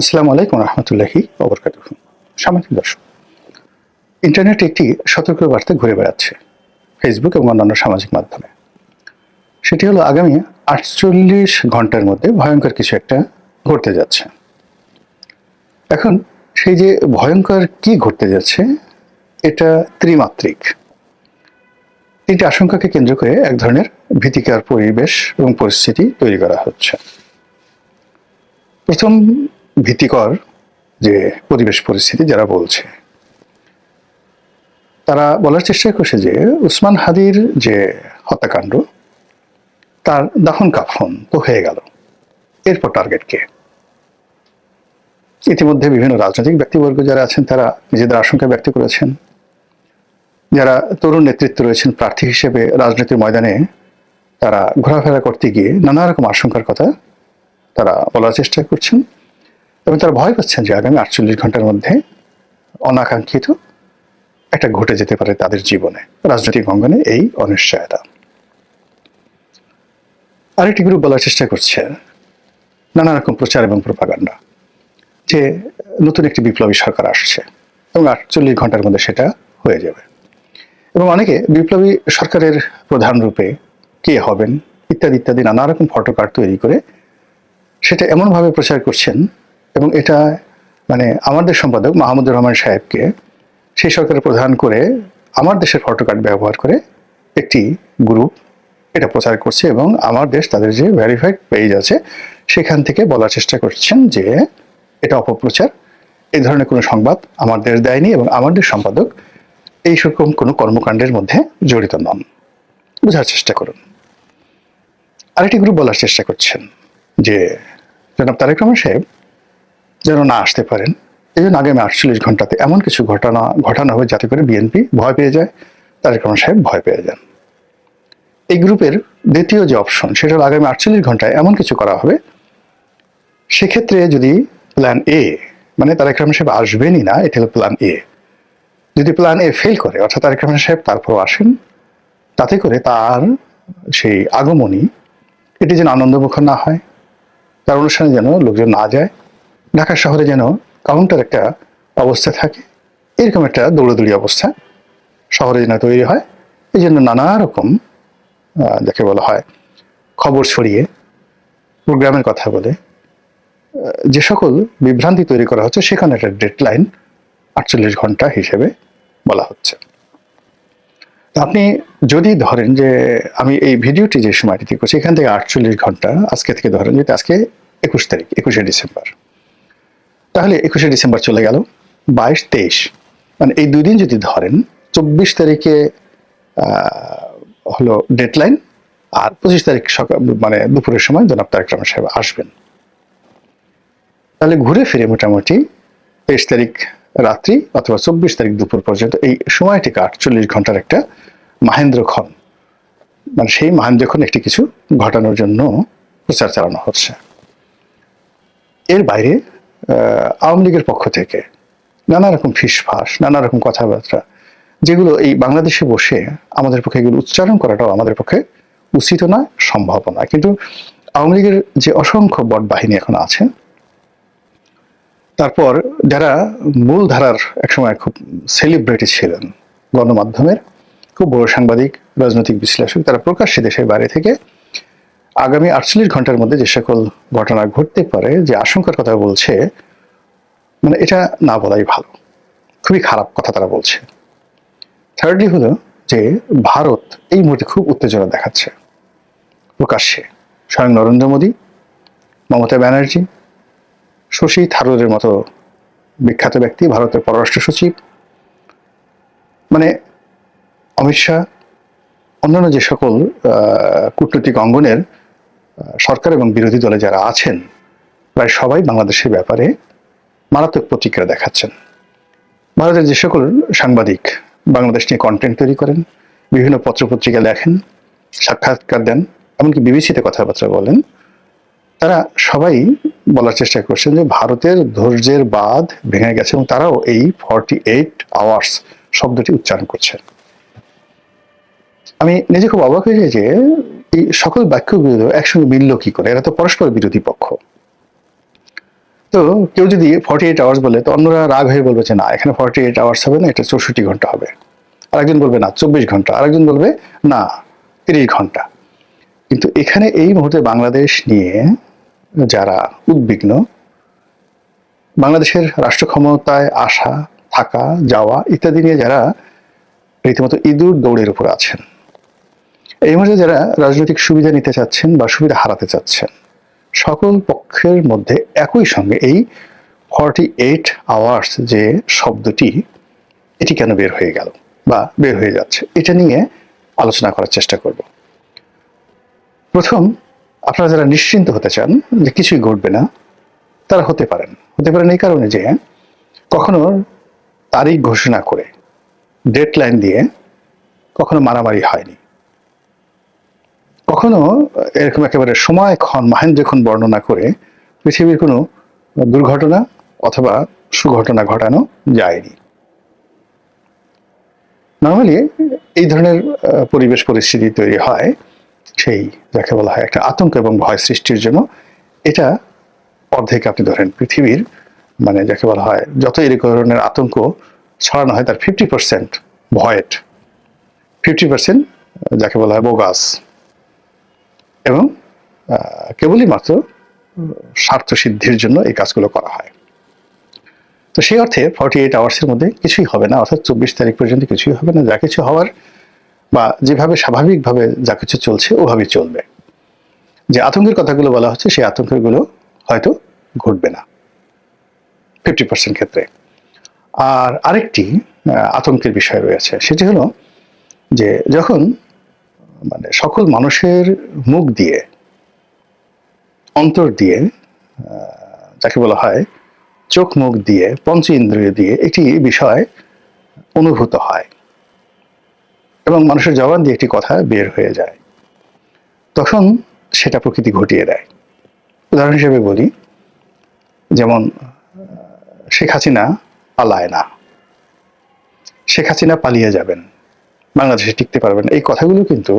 আসসালামু আলাইকুম রহমতুল্লাহি ওবরকাতুহ। সামাজিক দর্শক, ইন্টারনেটে একটি সতর্ক বার্তা ঘুরে বেড়াচ্ছে ফেসবুক এবং অন্যান্য সামাজিক মাধ্যমে। সেটি হলো আগামী ৪৮ ঘন্টার মধ্যে ভয়ঙ্কর কিছু একটা ঘটতে যাচ্ছে। এখন সেই যে ভয়ঙ্কর কি ঘটতে যাচ্ছে, এটা ত্রিমাত্রিক। তিনটি আশঙ্কাকে কেন্দ্র করে এক ধরনের ভীতিকর পরিবেশ এবং পরিস্থিতি তৈরি করা হচ্ছে। প্রথম ভীতিকর যে পরিবেশ পরিস্থিতি যারা বলছে, তারা বলার চেষ্টা করছে যে উসমান হাদির যে হত্যাকাণ্ড, তার দাফন কাফন তো হয়ে গেল, এরপর টার্গেট কে? ইতিমধ্যে বিভিন্ন রাজনৈতিক ব্যক্তিবর্গ যারা আছেন তারা নিজেদের আশঙ্কা ব্যক্ত করেছেন। যারা তরুণ নেতৃত্ব রয়েছেন প্রার্থী হিসেবে রাজনীতির ময়দানে, তারা ঘোরাফেরা করতে গিয়ে নানা রকম আশঙ্কার কথা তারা বলার চেষ্টা করছেন এবং তারা ভয় পাচ্ছেন যে আগামী ৪৮ ঘন্টার মধ্যে অনাকাঙ্ক্ষিত একটা ঘটে যেতে পারে তাদের জীবনে, রাজনৈতিক অঙ্গনে এই অনিশ্চয়তা। আরেকটি গ্রুপ বলার চেষ্টা করছে নানা রকম প্রচার এবং প্রোপাগান্ডা যে নতুন একটি বিপ্লবী সরকার আসছে এবং ৪৮ ঘন্টার মধ্যে সেটা হয়ে যাবে। এবং অনেকে বিপ্লবী সরকারের প্রধান রূপে কে হবেন ইত্যাদি ইত্যাদি নানা রকম ফটোকার্ড তৈরি করে সেটা এমনভাবে প্রচার করছেন এবং এটা মানে আমার দেশ সম্পাদক মাহমুদুর রহমান সাহেবকে সেই সরকারের প্রধান করে আমার দেশের ফটোকার্ড ব্যবহার করে একটি গ্রুপ এটা প্রচার করছে এবং আমার দেশ তাদের যে ভেরিফাইড পেজ আছে সেখান থেকে বলার চেষ্টা করছেন যে এটা অপপ্রচার, এই ধরনের কোনো সংবাদ আমার দেশ দেয়নি এবং আমার দেশ সম্পাদক এই রকম কোনো কর্মকাণ্ডের মধ্যে জড়িত নন। বোঝার চেষ্টা করুন। আরেকটি গ্রুপ বলার চেষ্টা করছেন যে জনাব তারেক রহমান সাহেব যেন না আসতে পারেন, এই জন্য আগামী ৪৮ ঘন্টাতে এমন কিছু ঘটানো হবে যাতে করে বিএনপি ভয় পেয়ে যায়, তারেক রহমান সাহেব ভয় পেয়ে যান। এই গ্রুপের দ্বিতীয় যে অপশন সেটা হলো আগামী ৪৮ ঘন্টায় এমন কিছু করা হবে, সেক্ষেত্রে যদি প্ল্যান এ, মানে তারেক রহমান সাহেব আসবেনই না, এটা হলো প্ল্যান এ, যদি প্ল্যান এ ফেল করে অর্থাৎ তারেক রহমান সাহেব তারপর আসেন, তাতে করে তার সেই আগমনী এটি যেন আনন্দমুখর না হয়, তার অনুষ্ঠানে যেন লোকজন না যায়, ঢাকা শহরে যেন কাউন্টার একটা অবস্থা থাকে, এরকম একটা দৌড়াদৌড়ি অবস্থা শহরে যেন তৈরি হয়। এই জন্য নানা রকম যাকে বলা হয় খবর ছড়িয়ে প্রোগ্রামের কথা বলে যে সকল বিভ্রান্তি তৈরি করা হচ্ছে, সেখানে একটা ডেডলাইন ৪৮ ঘন্টা হিসেবে বলা হচ্ছে। আপনি যদি ধরেন যে আমি এই ভিডিওটি যে সময়টিতে করছি এখান থেকে ৪৮ ঘন্টা আজকে থেকে ধরেন, যেটা আজকে ২১ তারিখ, ২১শে ডিসেম্বর, তাহলে ২১শে ডিসেম্বর চলে গেল, ২২, ২৩, মানে এই দুই দিন যদি ধরেন, ২৪ তারিখে হলো ডেডলাইন, আর ২৫ তারিখ সকাল মানে দুপুরের সময় জনাব তারেক রহমান সাহেব আসবেন। তাহলে ঘুরে ফিরে মোটামুটি ২৩ তারিখ রাত্রি অথবা ২৪ তারিখ দুপুর পর্যন্ত এই সময়টিকে ৪৮ ঘন্টার একটা মাহেন্দ্রক্ষণ, মানে সেই মাহেন্দ্রক্ষণ একটি কিছু ঘটানোর জন্য প্রচার চালানো হচ্ছে। এর বাইরে আওয়ামী লীগের পক্ষ থেকে নানা রকম ফিসফাস, নানা রকম কথাবার্তা, যেগুলো এই বাংলাদেশে বসে আমাদের পক্ষে এগুলো উচ্চারণ করাটাও আমাদের পক্ষে উচিত না, সম্ভব না। কিন্তু আওয়ামী লীগের যে অসংখ্য বট বাহিনী এখন আছে, তারপর যারা মূল ধারার একসময় খুব সেলিব্রিটি ছিলেন গণমাধ্যমের, খুব বড় সাংবাদিক, রাজনৈতিক বিশ্লেষক, তারা প্রকাশ্যে দেশের বাইরে থেকে আগামী ৪৮ ঘন্টার মধ্যে যে সকল ঘটনা ঘটতে পারে যে আশঙ্কার কথা বলছে, মানে এটা না বলাই ভালো, খুবই খারাপ কথা তারা বলছে। থার্ডলি হলো যে ভারত এই মুহূর্তে খুব উত্তেজনা দেখাচ্ছে প্রকাশ্যে। স্বয়ং নরেন্দ্র মোদী, মমতা ব্যানার্জি, শশী থারুরের মতো বিখ্যাত ব্যক্তি, ভারতের পররাষ্ট্র সচিব, মানে অমিত শাহ, অন্যান্য যে সকল কূটনৈতিক অঙ্গনের সরকার এবং বিরোধী দলে যারা আছেন, প্রায় সবাই বাংলাদেশের ব্যাপারে মারাত্মক প্রতিক্রিয়া দেখাচ্ছেন। ভারতের যে সকল সাংবাদিক বাংলাদেশ নিয়ে কন্টেন্ট তৈরি করেন, বিভিন্ন পত্রপত্রিকা লেখেন, সাক্ষাৎকার দেন, এমনকি বিবিসিতে কথাবার্তা বলেন, তারা সবাই বলার চেষ্টা করছেন যে ভারতের ধৈর্যের বাঁধ ভেঙে গেছে এবং তারাও এই 48 আওয়ার্স শব্দটি উচ্চারণ করছে। আমি নিজে খুব অবাক হয়ে যাই যে এই সকল বাক্যগুলো একসঙ্গে মিলল কি করে, এরা তো পরস্পর বিরোধী পক্ষ। তো কেউ যদি 48 আওয়ার্স বলে, তো অন্যরা রাগ হয়ে বলবে যে না, এখানে 48 আওয়ার্স হবে না, এটা 64 ঘন্টা হবে। আরেকজন বলবে না 24 ঘন্টা, আরেকজন বলবে না 30 ঘন্টা। কিন্তু এখানে এই মুহূর্তে বাংলাদেশ নিয়ে যারা উদ্বিগ্ন, বাংলাদেশের রাষ্ট্র ক্ষমতায় আসা, থাকা, যাওয়া ইত্যাদি নিয়ে যারা রীতিমতো ইঁদুর দৌড়ের উপর আছেন, এই মুহূর্তে যারা রাজনৈতিক সুবিধা নিতে চাচ্ছেন বা সুবিধা হারাতে চাচ্ছেন, সকল পক্ষের মধ্যে একই সঙ্গে এই 48 আওয়ার্স যে শব্দটি, এটি কেন বের হয়ে গেল বা বের হয়ে যাচ্ছে, এটা নিয়ে আলোচনা করার চেষ্টা করব। প্রথম, আপনারা যারা নিশ্চিন্ত হতে চান যে কিছুই ঘটবে না, তারা হতে পারেন এই কারণে যে কখনো তারিখ ঘোষণা করে, ডেডলাইন দিয়ে কখনো মারামারি হয়নি, কখনো এরকম একেবারে সময়ক্ষণ মাহেন্দ্রক্ষণ বর্ণনা করে পৃথিবীর কোনো দুর্ঘটনা অথবা সুঘটনা ঘটানো যায়নি। নর্মালি এই ধরনের পরিবেশ পরিস্থিতি তৈরি হয় সেই যাকে বলা হয় একটা আতঙ্ক এবং ভয় সৃষ্টির জন্য। এটা অর্ধেক আপনি ধরেন পৃথিবীর, মানে যাকে বলা হয় যত এই ধরনের আতঙ্ক ছড়ানো হয় তার 50% ভয়েট, 50% যাকে বলা হয় বোগাস, এবং কেবলই মাত্র স্বার্থ সিদ্ধির জন্য এই কাজগুলো করা হয়। তো সেই অর্থে 48 আওয়ার্সের মধ্যে কিছুই হবে না, অর্থাৎ 24 তারিখ পর্যন্ত কিছুই হবে না। যা কিছু হওয়ার বা যেভাবে স্বাভাবিকভাবে যা কিছু চলছে ওভাবেই চলবে। যে আতঙ্কের কথাগুলো বলা হচ্ছে সেই আতঙ্কগুলো হয়তো ঘটবে না 50% ক্ষেত্রে। আর আরেকটি আতঙ্কের বিষয় রয়েছে, সেটি হলো যে যখন মানে সকল মানুষের মুখ দিয়ে, অন্তর দিয়ে, যাকে বলা হয় চোখ মুখ দিয়ে, পঞ্চ ইন্দ্রিয় দিয়ে একটি বিষয় অনুভূত হয় এবং মানুষের জবান দিয়ে একটি কথা বের হয়ে যায়, তখন সেটা প্রকৃতি ঘটিয়ে দেয়। উদাহরণ হিসেবে বলি, যেমন শেখ হাসিনা পালায় না, শেখ হাসিনা পালিয়ে যাবেন, বাংলাদেশে টিকতে পারবেন, এই কথাগুলো কিন্তু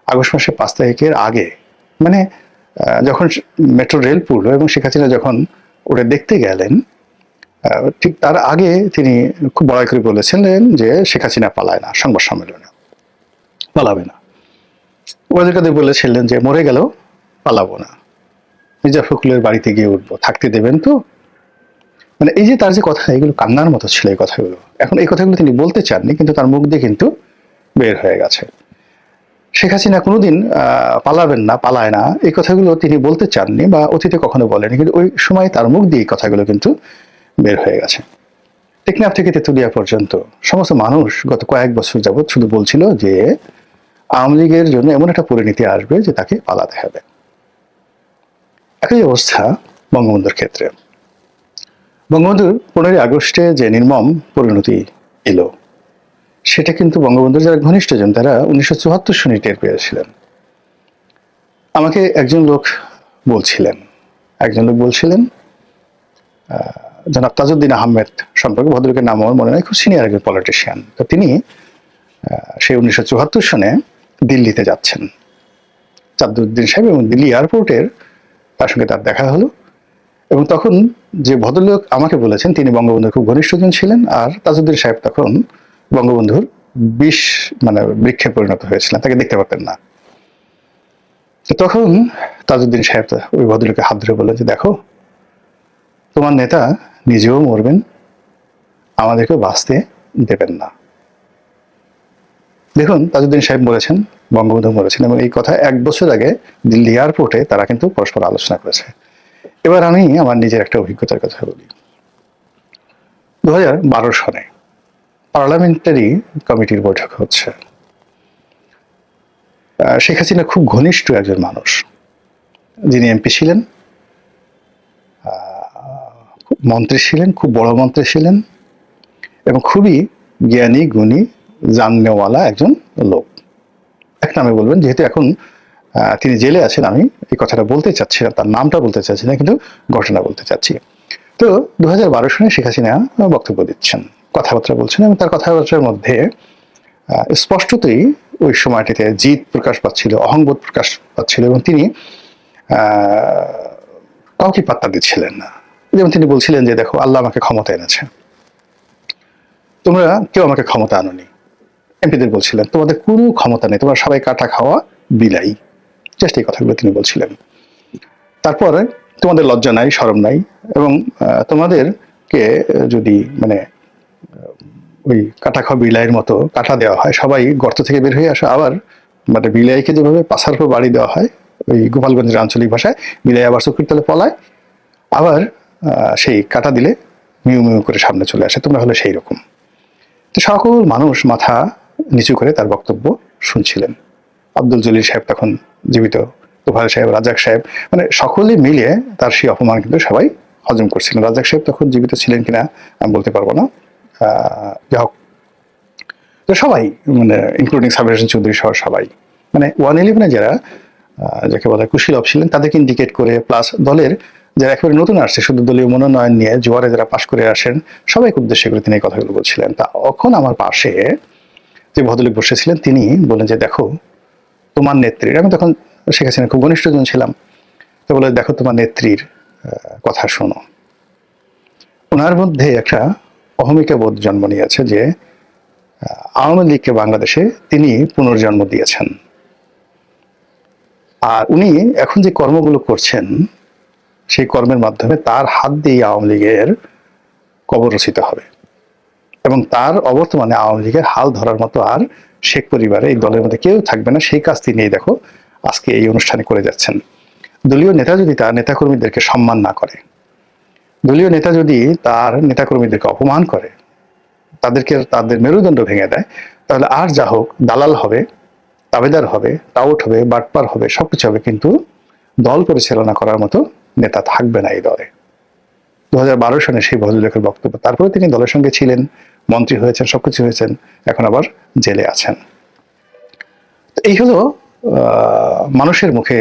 আগস্ট মাসের 5 তারিখের আগে, মানে যখন মেট্রো রেল পুরলো এবং শেখ হাসিনা যখন ওটা দেখতে গেলেন, ঠিক তার আগে তিনি খুব বড়াই করে বলেছিলেন যে শেখ হাসিনা পালায় না, সংবাদ সম্মেলনে পালাবে না। ওয়াজির কাদের বলেছিলেন যে মরে গেল পালাবো না, মির্জা ফখরুলের বাড়িতে গিয়ে উঠবো, থাকতে দেবেন তো। মানে এই যে তার যে কথা, এগুলো কান্নার মতো ছিল এই কথাগুলো। এখন এই কথাগুলো তিনি বলতে চাননি, কিন্তু তার মুখ দিয়ে কিন্তু বের হয়ে গেছে। শেখ হাসিনা কোনোদিন পালাবেন না, পালায় না, এই কথাগুলো তিনি বলতে চাননি বা অতীতে কখনো বলেনি, কিন্তু ওই সময় তার মুখ দিয়ে এই কথাগুলো কিন্তু বের হয়ে গেছে। টেকনাফ থেকে তেঁতুলিয়া পর্যন্ত সমস্ত মানুষ গত কয়েক বছর যাবৎ শুধু বলছিল যে আওয়ামী লীগের জন্য এমন একটা পরিণতি আসবে যে তাকে পালাতে হবে। একই অবস্থা বঙ্গবন্ধুর ক্ষেত্রে। বঙ্গবন্ধুর 15ই আগস্টে যে নির্মম পরিণতি এলো, সেটা কিন্তু বঙ্গবন্ধুর যারা ঘনিষ্ঠজন তারা 1974 সনে টের পেয়েছিলেন। আমাকে একজন লোক বলছিলেন জনাব তাজউদ্দিন আহমেদ সম্পর্কে, ভদ্রলোকের নাম আমার মনে নাই, খুব সিনিয়র একজন পলিটিশিয়ান। তো তিনি সেই 1974 সনে দিল্লিতে যাচ্ছেন, তাজউদ্দিন সাহেব, এবং দিল্লি এয়ারপোর্টের তার সঙ্গে তার দেখা হলো। এবং তখন যে ভদ্রলোক আমাকে বলেছেন তিনি বঙ্গবন্ধুর খুব ঘনিষ্ঠজন ছিলেন, আর তাজউদ্দিন সাহেব তখন বঙ্গবন্ধুর বৃক্ষে পরিণত হয়েছিলেন, তাকে দেখতে পারতেন না। তখন তাজউদ্দিন সাহেব ওই ভদ্রলোকের হাত ধরে বললেন যে দেখো, তোমার নেতা নিজেও মরবেন, আমাদেরকেও বাঁচতে দেবেন না। দেখুন, তাজউদ্দিন সাহেব মরেছেন, বঙ্গবন্ধু মরেছেন, এবং এই কথা 1 বছর আগে দিল্লি এয়ারপোর্টে তারা কিন্তু পরস্পর আলোচনা করেছে। এবার আমি আমার নিজের একটা অভিজ্ঞতার কথা বলি। 2012 সনে পার্লামেন্টারি কমিটির বৈঠক হচ্ছে। শেখ হাসিনা খুব ঘনিষ্ঠ একজন মানুষ, যিনি এমপি ছিলেন, মন্ত্রী ছিলেন, খুব বড় মন্ত্রী ছিলেন, এবং খুবই জ্ঞানী গুণী জাননেওয়ালা একজন লোক। এক নামে বলবেন, যেহেতু এখন তিনি জেলে আছেন, আমি এই কথাটা বলতে চাচ্ছি না, তার নামটা বলতে চাচ্ছি না, কিন্তু ঘটনা বলতে চাচ্ছি। তো 2012 সনে শেখ হাসিনা বক্তব্য দিচ্ছেন, কথাবার্তা বলছেন, এবং তার কথাবার্তার মধ্যে স্পষ্টতই ওই সময়টিতে জিদ প্রকাশ পাচ্ছিল, অহংবোধ প্রকাশ পাচ্ছিল, এবং তিনি কাউকে পাত্তা দিচ্ছিলেন না। যেমন তিনি বলছিলেন যে দেখো আল্লাহ আমাকে ক্ষমতা এনেছে, তোমরা কেউ আমাকে ক্ষমতা আনোনি। এমপিদের বলছিলেন তোমাদের কোনো ক্ষমতা নেই, তোমরা সবাই কাটা খাওয়া বিলাই। জাস্ট এই কথাগুলো তিনি বলছিলেন। তারপরে তোমাদের লজ্জা নাই, শরম নাই, এবং তোমাদেরকে যদি মানে ওই কাটা খাওয়া বিলাইয়ের মতো কাটা দেওয়া হয়, সবাই গর্ত থেকে বের হয়ে আসে, আবার মানে বিলাইকে যেভাবে পাশার উপর বাড়ি দেওয়া হয় ওই গোপালগঞ্জের আঞ্চলিক ভাষায়, বিলাই আবার চোখের তলে পলায়, আবার সেই কাটা দিলে মিউ মিউ করে সামনে চলে আসে, তোমরা হলে সেই রকম। তো সকল মানুষ মাথা নিচু করে তার বক্তব্য শুনছিলেন। আব্দুল জলিল সাহেব তখন জীবিত, তোফায়েল সাহেব, রাজাক সাহেব, মানে সকলে মিলে তার সেই অপমান কিন্তু সবাই হজম করছিলেন। রাজাক সাহেব তখন জীবিত ছিলেন কিনা আমি বলতে পারবো না, যাই হোক। তো সবাই মানে ইনক্লুডিং সাবির হোসেন চৌধুরী সহ সবাই মানে 111 যারা যাকে বলা কুশীলভ ছিলেন তাদেরকে ইন্ডিকেট করে, প্লাস দলের যারা একেবারে নতুন আসছে শুধু দলীয় মনোনয়ন নিয়ে জোয়ারে যারা পাশ করে আসেন, সবাইকে উদ্দেশ্য করে তিনি এই কথাগুলো বলছিলেন। তখন আমার পাশে যে ভদ্রলোক বসেছিলেন তিনি বলেন যে দেখো তোমার নেত্রীর, আমি তখন শেখ হাসিনার খুব ঘনিষ্ঠজন ছিলাম, তো বলে দেখো তোমার নেত্রীর কথা শোনো। ওনার মধ্যে একটা অহমিকা বোধ জন্ম নিয়েছে যে আওয়ামী লীগকে বাংলাদেশে তিনি পুনর্জন্ম দিয়েছেন, আর উনি এখন যে কর্মগুলো করছেন সেই কর্মের মাধ্যমে তার হাত দিয়ে আওয়ামী লীগের কবর রচিত হবে, এবং তার অবর্তমানে আওয়ামী লীগের হাল ধরার মতো আর শেখ পরিবারে এই দলের মধ্যে কেউ থাকবে না। সেই কাজ তিনি দেখো আজকে এই অনুষ্ঠানে করে যাচ্ছেন। দলীয় নেতা যদি তার নেতাকর্মীদেরকে সম্মান না করে, দলীয় নেতা যদি তার নেতাকর্মীদেরকে অপমান করে, তাদেরকে তাদের মেরুদণ্ড ভেঙে দেয়, তাহলে আর যা হোক দালাল হবে, তাবেদার হবে, টাউট হবে, বাটপার হবে, সবকিছু হবে, কিন্তু দল পরিচালনা করার মতো নেতা থাকবে না এই দলে। 2012 সনে সেই ভদ্রলোকের বক্তব্য। তারপরে তিনি দলের সঙ্গে ছিলেন, মন্ত্রী হয়েছেন, সবকিছু হয়েছেন, এখন আবার জেলে আছেন। এই হলো মানুষের মুখে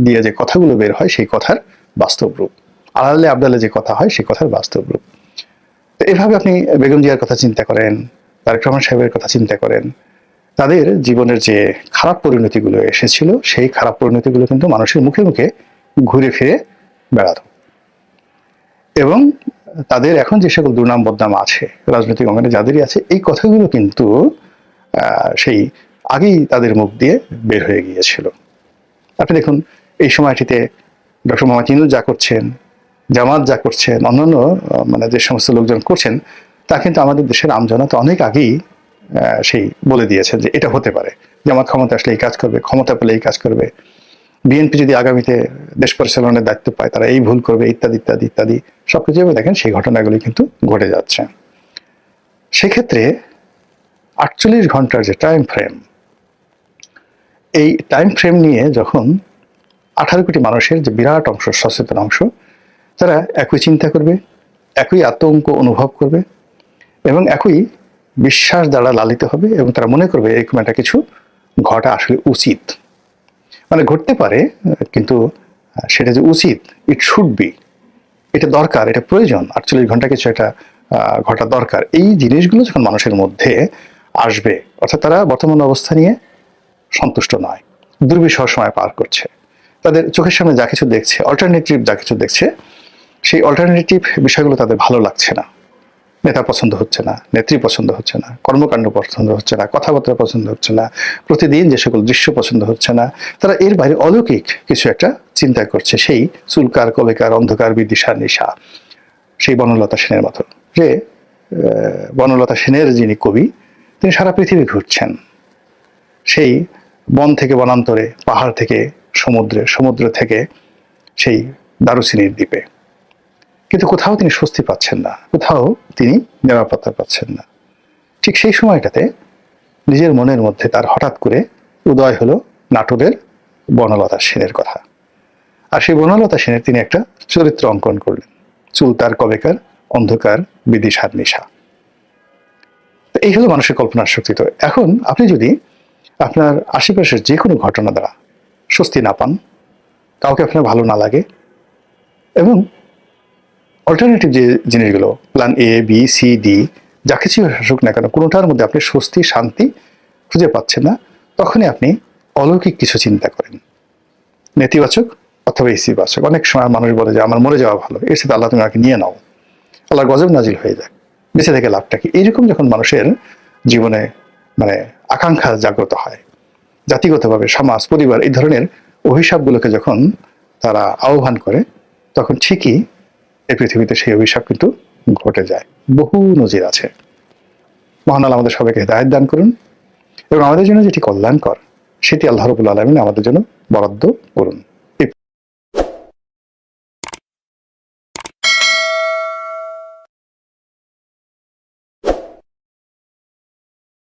দিয়ে যে কথাগুলো বের হয় সেই কথার বাস্তব রূপ, আড়ালে আবদালে যে কথা হয় সেই কথার বাস্তব রূপ। তো এভাবে আপনি বেগম জিয়ার কথা চিন্তা করেন, তারেক রহমান সাহেবের কথা চিন্তা করেন, তাদের জীবনের যে খারাপ পরিণতিগুলো এসেছিল সেই খারাপ পরিণতিগুলো কিন্তু মানুষের মুখে মুখে ঘুরে ফিরে বেড়াতো, এবং তাদের এখন যে সকল দুর্নাম বদনাম আছে রাজনৈতিক অঙ্গনে যাদেরই আছে, এই কথাগুলো কিন্তু সেই আগেই তাদের মুখ দিয়ে বের হয়ে গিয়েছিল। আপনি দেখুন এই সময়টিতে ডক্টর মোহাম্মদ ইউনূস যা করছেন, জামাত যা করছেন, অন্যান্য মানে যে সমস্ত লোকজন করছেন, তা কিন্তু আমাদের দেশের আমজনতা অনেক আগেই সেই বলে দিয়েছে যে এটা হতে পারে, জামাত ক্ষমতা আসলে এই কাজ করবে, ক্ষমতা পেলে এই কাজ করবে, বিএনপি যদি আগামীতে দেশ পরিচালনার দায়িত্ব পায় তারা এই ভুল করবে, ইত্যাদি ইত্যাদি ইত্যাদি সবকিছু দেখেন সেই ঘটনাগুলি কিন্তু ঘটে যাচ্ছে। সেক্ষেত্রে 48 ঘন্টার যে টাইম ফ্রেম, এই টাইম ফ্রেম নিয়ে যখন 18 কোটি মানুষের যে বিরাট অংশ, সচেতন অংশ, তারা একই চিন্তা করবে, একই আতঙ্ক অনুভব করবে, এবং একই বিশ্বাস দ্বারা লালিত হবে, এবং তারা মনে করবে এরকম একটা কিছু ঘটা আসলে উচিত, মানে ঘটতে পারে কিন্তু সেটা যে উচিত, ইট শুড বি, এটা দরকার, এটা প্রয়োজন, 48 ঘন্টা কিছু একটা ঘটা দরকার। এই জিনিসগুলো যখন মানুষের মধ্যে আসবে, অর্থাৎ তারা বর্তমান অবস্থা নিয়ে সন্তুষ্ট নয়, দুর্বিষহ সময় পার করছে, তাদের চোখের সামনে যা কিছু দেখছে, অল্টারনেটিভ যা কিছু দেখছে, সেই অল্টারনেটিভ বিষয়গুলো তাদের ভালো লাগছে না, নেতা পছন্দ হচ্ছে না, নেত্রী পছন্দ হচ্ছে না, কর্মকাণ্ড পছন্দ হচ্ছে না, কথাবার্তা পছন্দ হচ্ছে না, প্রতিদিন যে সকল দৃশ্য পছন্দ হচ্ছে না, তারা এর বাইরে অলৌকিক কিছু একটা চিন্তা করছে, সেই চুলকার কবেকার অন্ধকার বিদিশা নিশা, সেই বনলতা সেনের মতো। যে বনলতা সেনের যিনি কবি, তিনি সারা পৃথিবী ঘুরছেন, সেই বন থেকে বনান্তরে, পাহাড় থেকে সমুদ্রে, সমুদ্র থেকে সেই দারুচিনির দ্বীপে, কিন্তু কোথাও তিনি স্বস্তি পাচ্ছেন না, কোথাও তিনি নিরাপত্তা পাচ্ছেন না। ঠিক সেই সময়টাতে নিজের মনের মধ্যে তার হঠাৎ করে উদয় হলো নাটোরের বনলতা সেনের কথা, আর সেই বনলতা সেনের তিনি একটা চরিত্র অঙ্কন করলেন, চুল তার কবেকার অন্ধকার বিদিশার নিশা। এই হলো মানুষের কল্পনার শক্তি। তো এখন আপনি যদি আপনার আশেপাশের যে কোনো ঘটনা দ্বারা স্বস্তি না পান, কাউকে আপনার ভালো না লাগে, এবং অল্টারনেটিভ যে জিনিসগুলো plan A B C D যা কিছু আসুক না কেন, কোনোটার মধ্যে আপনি স্বস্তি শান্তি খুঁজে পাচ্ছেন না, তখনই আপনি অলৌকিক কিছু চিন্তা করেন, নেতিবাচক অথবা অথবা ইস্তিবাচক। অনেক সময় মানুষ বলে যে আমার মরে যাওয়া ভালো, এর সাথে আল্লাহ তুমি আমাকে নিয়ে নাও, আল্লাহর গজব নাজিল হয়ে যায়, বেঁচে থেকে লাভটা কি? এইরকম যখন মানুষের জীবনে মানে আকাঙ্ক্ষা জাগ্রত হয়, জাতিগতভাবে সমাজ পরিবার এই ধরনের অভিশাপগুলোকে যখন তারা আহ্বান করে, তখন ঠিকই এই পৃথিবীতে সেই অভিশাপ কিন্তু ঘটে যায়। বহু নজির আছে। মহান আল্লাহ আমাদের সবাইকে হিদায়াত দান করুন এবং আমাদের জন্য যেটি কল্যাণকর সেটি আল্লাহ রাব্বুল আলামিন আমাদের জন্য বরাদ্দ করুন।